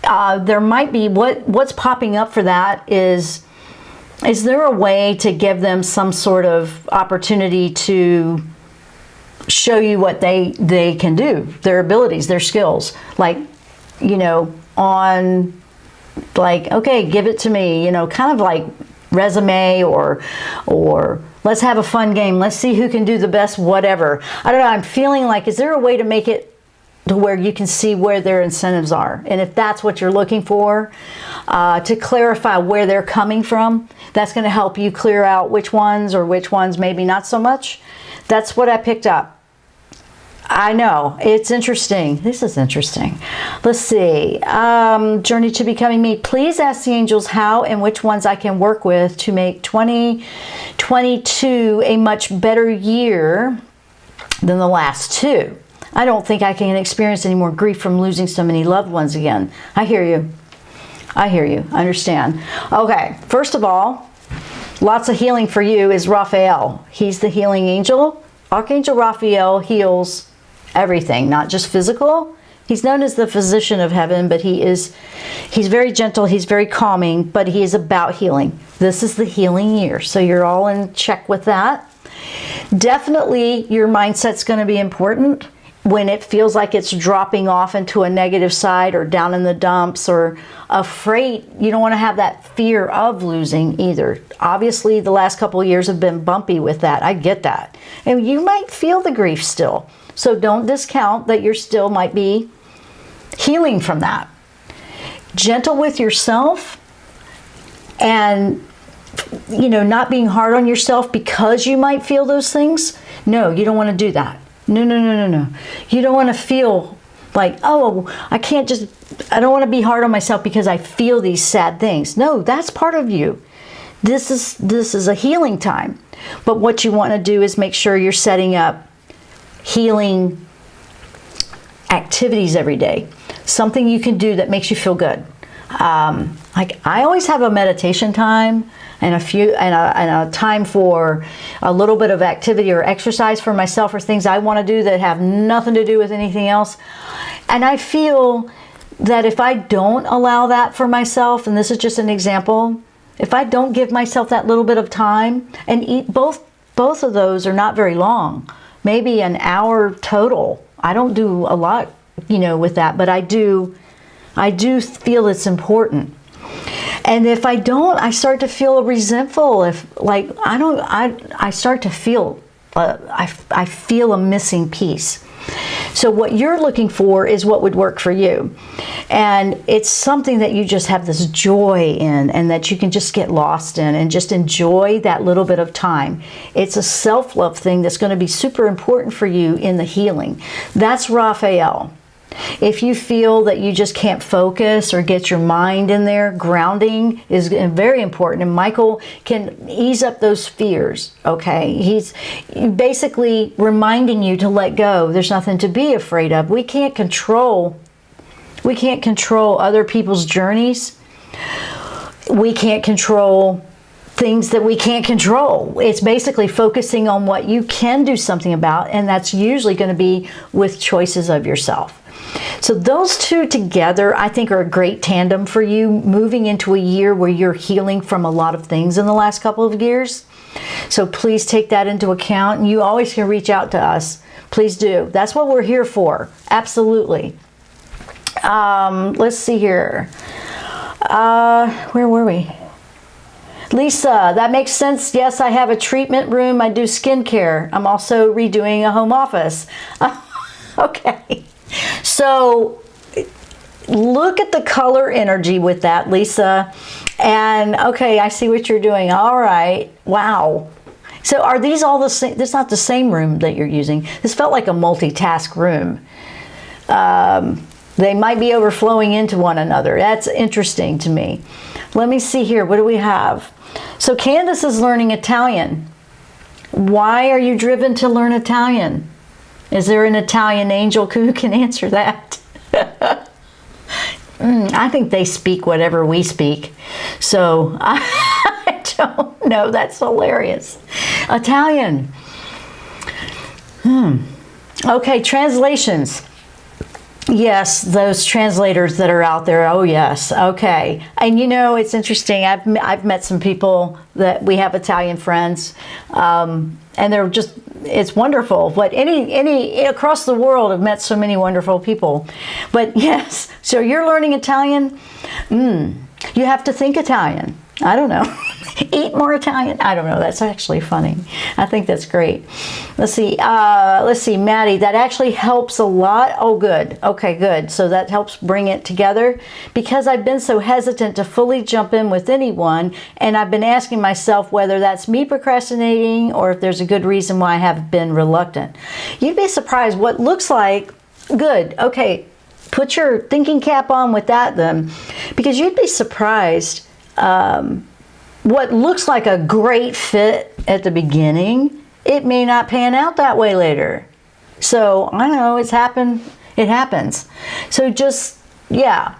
There might be, what's popping up for that is there a way to give them some sort of opportunity to show you what they can do, their abilities, their skills, like, you know, on like, okay, give it to me, you know, kind of like resume or let's have a fun game, let's see who can do the best whatever. I don't know, I'm feeling like, is there a way to make it to where you can see where their incentives are? And if that's what you're looking for, to clarify where they're coming from, that's going to help you clear out which ones maybe not so much. That's what I picked up. I know, it's interesting. This is interesting. Let's see. Journey to Becoming Me. Please ask the angels how and which ones I can work with to make 2022 a much better year than the last two. I don't think I can experience any more grief from losing so many loved ones again. I hear you. I hear you. I understand. Okay, first of all, lots of healing for you is Raphael. He's the healing angel. Archangel Raphael heals everything, not just physical. He's known as the physician of heaven, but he's very gentle, he's very calming, but he is about healing. This is the healing year, so you're all in check with that. Definitely your mindset's going to be important when it feels like it's dropping off into a negative side or down in the dumps or afraid. You don't want to have that fear of losing either. Obviously, the last couple of years have been bumpy with that. I get that. And you might feel the grief still. So don't discount that you still might be healing from that. Gentle with yourself and, you know, not being hard on yourself because you might feel those things. No, you don't want to do that. No. You don't want to feel like, oh, I don't want to be hard on myself because I feel these sad things. No, that's part of you. This is a healing time. But what you want to do is make sure you're setting up healing activities every day. Something you can do that makes you feel good. Like I always have a meditation time and a time for a little bit of activity or exercise for myself or things I want to do that have nothing to do with anything else. And I feel that if I don't allow that for myself, and this is just an example, if I don't give myself that little bit of time and eat, both of those are not very long, maybe an hour total. I don't do a lot, you know, with that, but I do feel it's important. And if I don't, I start to feel resentful. I start to feel, I feel a missing piece. So what you're looking for is what would work for you. And it's something that you just have this joy in and that you can just get lost in and just enjoy that little bit of time. It's a self-love thing that's going to be super important for you in the healing. That's Raphael. If you feel that you just can't focus or get your mind in there, grounding is very important. And Michael can ease up those fears, okay? He's basically reminding you to let go. There's nothing to be afraid of. We can't control other people's journeys. We can't control things that we can't control. It's basically focusing on what you can do something about, and that's usually going to be with choices of yourself. So those two together, I think, are a great tandem for you moving into a year where you're healing from a lot of things in the last couple of years. So please take that into account. And you always can reach out to us. Please do. That's what we're here for. Absolutely. Let's see here. Where were we? Lisa, that makes sense. Yes, I have a treatment room. I do skincare. I'm also redoing a home office. Okay. So look at the color energy with that, Lisa. And okay, I see what you're doing. All right. Wow. So are these all the same? This is not the same room that you're using. This felt like a multitask room. They might be overflowing into one another. That's interesting to me. Let me see here. What do we have? So Candace is learning Italian. Why are you driven to learn Italian? Is there an Italian angel who can answer that? I think they speak whatever we speak. So I don't know. That's hilarious. Italian. Okay, translations. Yes, those translators that are out there. Oh, yes. Okay. And you know, it's interesting. I've met some people that we have Italian friends, and they're just, it's wonderful. But any across the world, I've met so many wonderful people. But yes, so you're learning Italian. You have to think Italian. I don't know. Eat more Italian. I don't know. That's actually funny. I think that's great. Let's see. Maddie, that actually helps a lot. Oh, good. Okay, good. So that helps bring it together because I've been so hesitant to fully jump in with anyone, and I've been asking myself whether that's me procrastinating or if there's a good reason why I have been reluctant. You'd be surprised what looks like good. Okay, put your thinking cap on with that then, because you'd be surprised. What looks like a great fit at the beginning, it may not pan out that way later. So I know it happens. So just, yeah,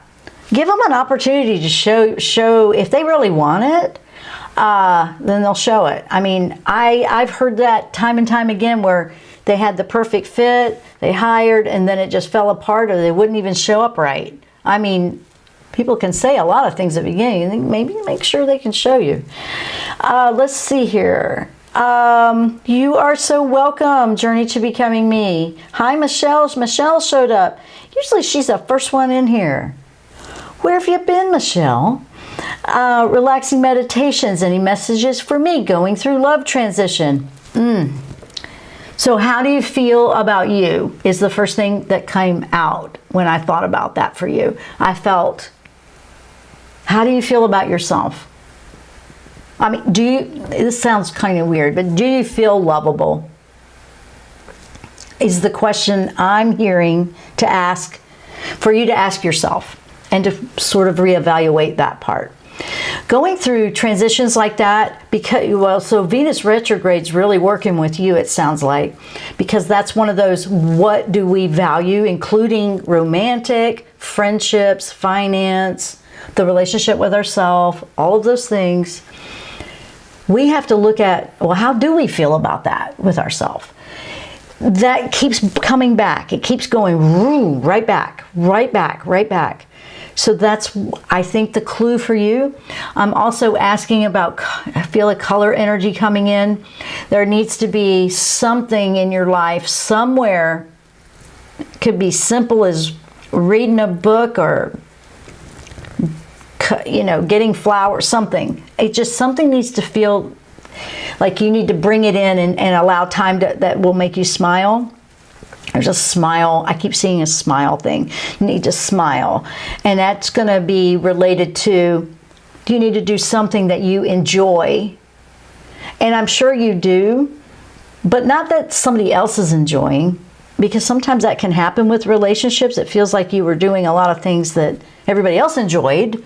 give them an opportunity to show if they really want it, then they'll show it. I mean, I've heard that time and time again where they had the perfect fit, they hired, and then it just fell apart, or they wouldn't even show up right. I mean, people can say a lot of things at the beginning. Maybe make sure they can show you. Let's see here. You are so welcome, Journey to Becoming Me. Hi, Michelle. Michelle showed up. Usually she's the first one in here. Where have you been, Michelle? Relaxing meditations. Any messages for me going through love transition? So how do you feel about you is the first thing that came out when I thought about that for you. I felt, how do you feel about yourself? I mean, this sounds kind of weird, but do you feel lovable? Is the question I'm hearing to ask, for you to ask yourself and to sort of reevaluate that part. Going through transitions like that, so Venus retrograde's really working with you, it sounds like, because that's one of those, what do we value, including romantic, friendships, finance, the relationship with ourselves, all of those things. We have to look at, well, how do we feel about that with ourselves? That keeps coming back. It keeps going right back, right back, right back. So that's, I think, the clue for you. I'm also asking about, I feel a color energy coming in. There needs to be something in your life somewhere. It could be simple as reading a book or, you know, getting flowers, something. It just, something needs to feel like you need to bring it in and allow time that will make you smile. There's a smile. I keep seeing a smile thing. You need to smile. And that's going to be related to, you need to do something that you enjoy. And I'm sure you do, but not that somebody else is enjoying, because sometimes that can happen with relationships. It feels like you were doing a lot of things that everybody else enjoyed,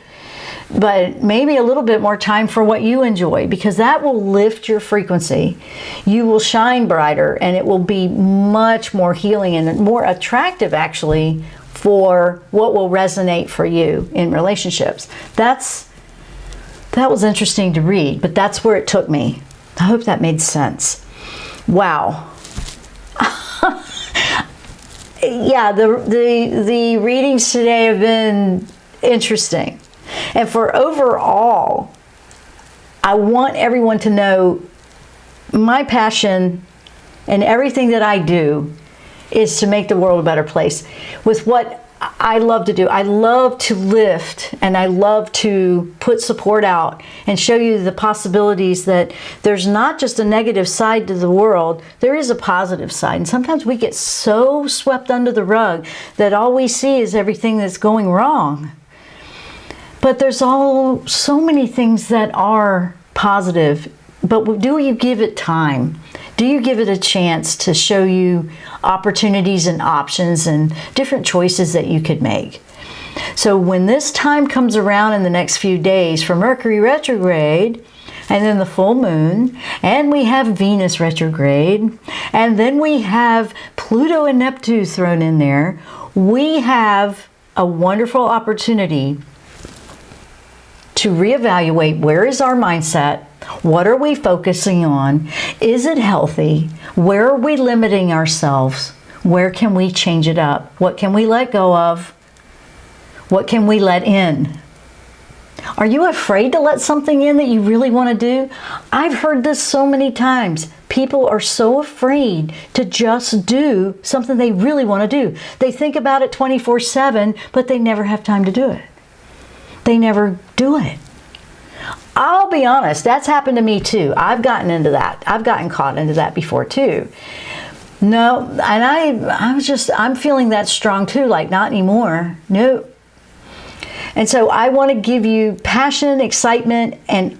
but maybe a little bit more time for what you enjoy, because that will lift your frequency. You will shine brighter, and it will be much more healing and more attractive, actually, for what will resonate for you in relationships. That was interesting to read, but that's where it took me. I hope that made sense. Wow. Yeah, the readings today have been interesting. And for overall, I want everyone to know my passion and everything that I do is to make the world a better place with what I love to do. I love to lift, and I love to put support out and show you the possibilities that there's not just a negative side to the world, there is a positive side. And sometimes we get so swept under the rug that all we see is everything that's going wrong. But there's so many things that are positive, but do you give it time? Do you give it a chance to show you opportunities and options and different choices that you could make? So when this time comes around in the next few days for Mercury retrograde, and then the full moon, and we have Venus retrograde, and then we have Pluto and Neptune thrown in there, we have a wonderful opportunity to reevaluate, where is our mindset? What are we focusing on? Is it healthy? Where are we limiting ourselves? Where can we change it up? What can we let go of? What can we let in? Are you afraid to let something in that you really want to do? I've heard this so many times. People are so afraid to just do something they really want to do. They think about it 24/7, but they never have time to do it. They never do it. I'll be honest, that's happened to me too. I've gotten into that. I've gotten caught into that before too. No, and I'm feeling that strong too, like not anymore. No. And so I want to give you passion, excitement, and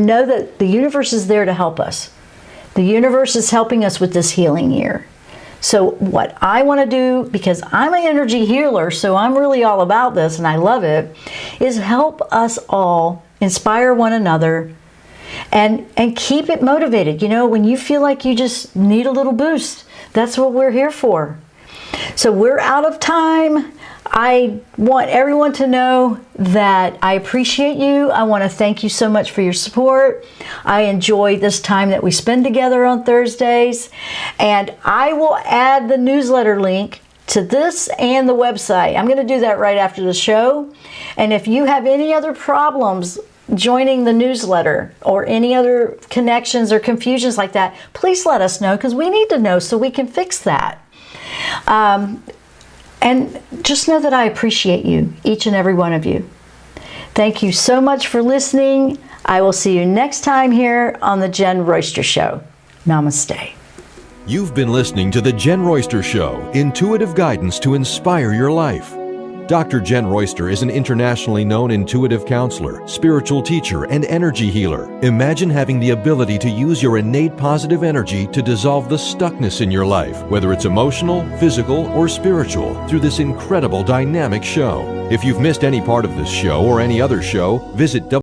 know that the universe is there to help us. The universe is helping us with this healing year. So what I want to do, because I'm an energy healer, so I'm really all about this and I love it, is help us all inspire one another and keep it motivated. You know, when you feel like you just need a little boost, that's what we're here for. So we're out of time. I want everyone to know that I appreciate you. I want to thank you so much for your support. I enjoy this time that we spend together on Thursdays. And I will add the newsletter link to this and the website. I'm going to do that right after the show. And if you have any other problems joining the newsletter or any other connections or confusions like that, please let us know, because we need to know so we can fix that. And just know that I appreciate you, each and every one of you. Thank you so much for listening. I will see you next time here on the Jenn Royster Show. Namaste. You've been listening to The Jenn Royster Show, intuitive guidance to inspire your life. Dr. Jenn Royster is an internationally known intuitive counselor, spiritual teacher, and energy healer. Imagine having the ability to use your innate positive energy to dissolve the stuckness in your life, whether it's emotional, physical, or spiritual, through this incredible dynamic show. If you've missed any part of this show or any other show, visit